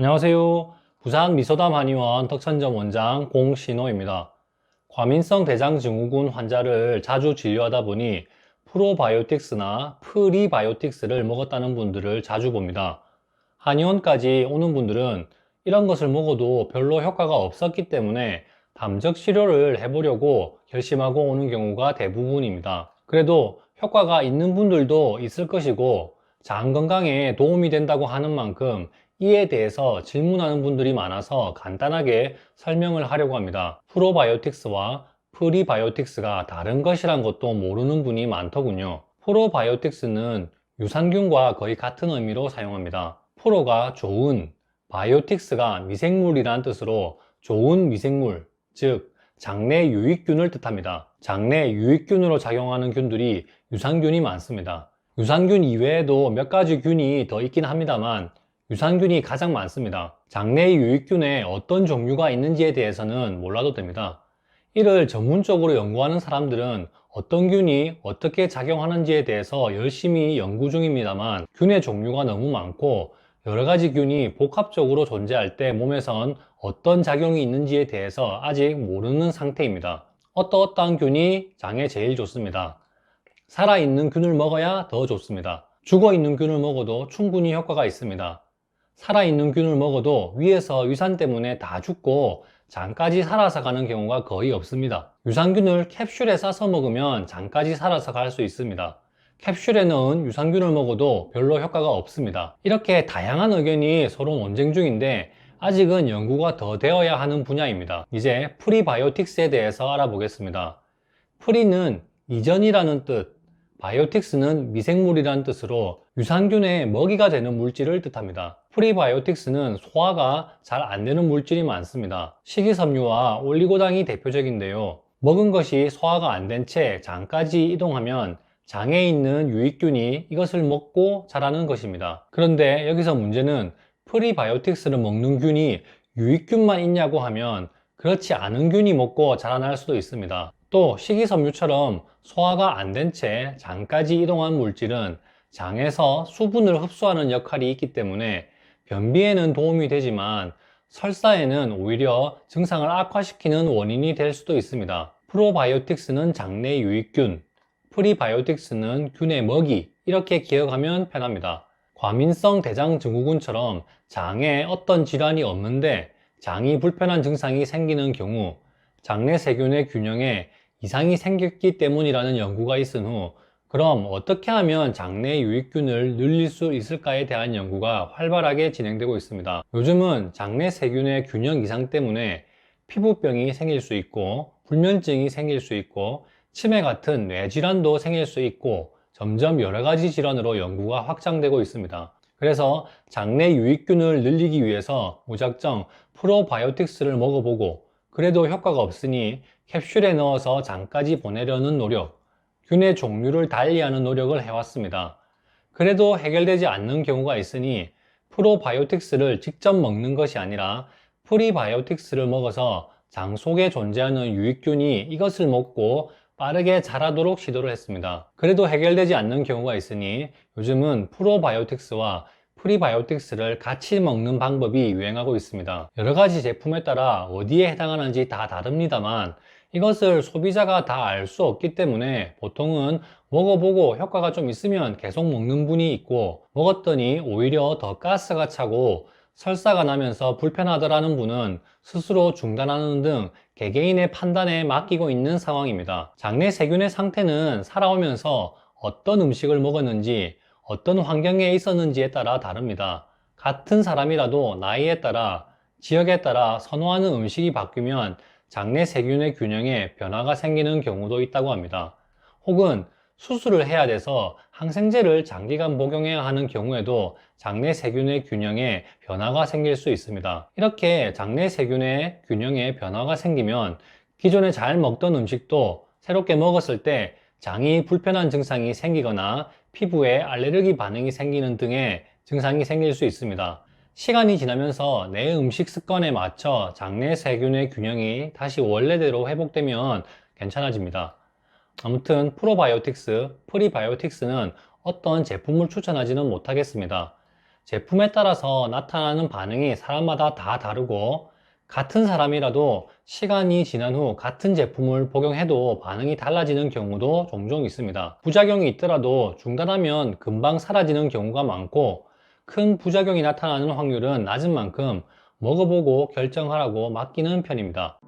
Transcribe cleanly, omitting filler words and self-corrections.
안녕하세요. 부산 미소담 한의원 덕천점 원장 공신호입니다. 과민성 대장증후군 환자를 자주 진료하다 보니 프로바이오틱스나 프리바이오틱스를 먹었다는 분들을 자주 봅니다. 한의원까지 오는 분들은 이런 것을 먹어도 별로 효과가 없었기 때문에 담적 치료를 해보려고 결심하고 오는 경우가 대부분입니다. 그래도 효과가 있는 분들도 있을 것이고 장 건강에 도움이 된다고 하는 만큼 이에 대해서 질문하는 분들이 많아서 간단하게 설명을 하려고 합니다. 프로바이오틱스와 프리바이오틱스가 다른 것이란 것도 모르는 분이 많더군요. 프로바이오틱스는 유산균과 거의 같은 의미로 사용합니다. 프로가 좋은, 바이오틱스가 미생물이란 뜻으로 좋은 미생물, 즉 장내 유익균을 뜻합니다. 장내 유익균으로 작용하는 균들이 유산균이 많습니다. 유산균 이외에도 몇 가지 균이 더 있긴 합니다만 유산균이 가장 많습니다. 장내 유익균에 어떤 종류가 있는지에 대해서는 몰라도 됩니다. 이를 전문적으로 연구하는 사람들은 어떤 균이 어떻게 작용하는지에 대해서 열심히 연구 중입니다만 균의 종류가 너무 많고 여러 가지 균이 복합적으로 존재할 때 몸에선 어떤 작용이 있는지에 대해서 아직 모르는 상태입니다. 어떠한 균이 장에 제일 좋습니다. 살아있는 균을 먹어야 더 좋습니다. 죽어있는 균을 먹어도 충분히 효과가 있습니다. 살아있는 균을 먹어도 위에서 위산 때문에 다 죽고 장까지 살아서 가는 경우가 거의 없습니다. 유산균을 캡슐에 싸서 먹으면 장까지 살아서 갈 수 있습니다. 캡슐에 넣은 유산균을 먹어도 별로 효과가 없습니다. 이렇게 다양한 의견이 서로 논쟁 중인데 아직은 연구가 더 되어야 하는 분야입니다. 이제 프리바이오틱스에 대해서 알아보겠습니다. 프리는 이전이라는 뜻, 바이오틱스는 미생물이라는 뜻으로 유산균의 먹이가 되는 물질을 뜻합니다. 프리바이오틱스는 소화가 잘 안 되는 물질이 많습니다. 식이섬유와 올리고당이 대표적인데요. 먹은 것이 소화가 안 된 채 장까지 이동하면 장에 있는 유익균이 이것을 먹고 자라는 것입니다. 그런데 여기서 문제는 프리바이오틱스를 먹는 균이 유익균만 있냐고 하면 그렇지 않은 균이 먹고 자라날 수도 있습니다. 또 식이섬유처럼 소화가 안 된 채 장까지 이동한 물질은 장에서 수분을 흡수하는 역할이 있기 때문에 변비에는 도움이 되지만 설사에는 오히려 증상을 악화시키는 원인이 될 수도 있습니다. 프로바이오틱스는 장내 유익균, 프리바이오틱스는 균의 먹이, 이렇게 기억하면 편합니다. 과민성 대장증후군처럼 장에 어떤 질환이 없는데 장이 불편한 증상이 생기는 경우 장내 세균의 균형에 이상이 생겼기 때문이라는 연구가 있은 후 그럼 어떻게 하면 장내 유익균을 늘릴 수 있을까에 대한 연구가 활발하게 진행되고 있습니다. 요즘은 장내 세균의 균형 이상 때문에 피부병이 생길 수 있고 불면증이 생길 수 있고 치매 같은 뇌질환도 생길 수 있고 점점 여러 가지 질환으로 연구가 확장되고 있습니다. 그래서 장내 유익균을 늘리기 위해서 무작정 프로바이오틱스를 먹어보고 그래도 효과가 없으니 캡슐에 넣어서 장까지 보내려는 노력, 균의 종류를 달리하는 노력을 해왔습니다. 그래도 해결되지 않는 경우가 있으니 프로바이오틱스를 직접 먹는 것이 아니라 프리바이오틱스를 먹어서 장 속에 존재하는 유익균이 이것을 먹고 빠르게 자라도록 시도를 했습니다. 그래도 해결되지 않는 경우가 있으니 요즘은 프로바이오틱스와 프리바이오틱스를 같이 먹는 방법이 유행하고 있습니다. 여러 가지 제품에 따라 어디에 해당하는지 다 다릅니다만 이것을 소비자가 다 알 수 없기 때문에 보통은 먹어보고 효과가 좀 있으면 계속 먹는 분이 있고 먹었더니 오히려 더 가스가 차고 설사가 나면서 불편하더라는 분은 스스로 중단하는 등 개개인의 판단에 맡기고 있는 상황입니다. 장내 세균의 상태는 살아오면서 어떤 음식을 먹었는지 어떤 환경에 있었는지에 따라 다릅니다. 같은 사람이라도 나이에 따라 지역에 따라 선호하는 음식이 바뀌면 장내 세균의 균형에 변화가 생기는 경우도 있다고 합니다. 혹은 수술을 해야 돼서 항생제를 장기간 복용해야 하는 경우에도 장내 세균의 균형에 변화가 생길 수 있습니다. 이렇게 장내 세균의 균형에 변화가 생기면 기존에 잘 먹던 음식도 새롭게 먹었을 때 장이 불편한 증상이 생기거나 피부에 알레르기 반응이 생기는 등의 증상이 생길 수 있습니다. 시간이 지나면서 내 음식 습관에 맞춰 장내 세균의 균형이 다시 원래대로 회복되면 괜찮아집니다. 아무튼 프로바이오틱스, 프리바이오틱스는 어떤 제품을 추천하지는 못하겠습니다. 제품에 따라서 나타나는 반응이 사람마다 다 다르고 같은 사람이라도 시간이 지난 후 같은 제품을 복용해도 반응이 달라지는 경우도 종종 있습니다. 부작용이 있더라도 중단하면 금방 사라지는 경우가 많고 큰 부작용이 나타나는 확률은 낮은 만큼 먹어보고 결정하라고 맡기는 편입니다.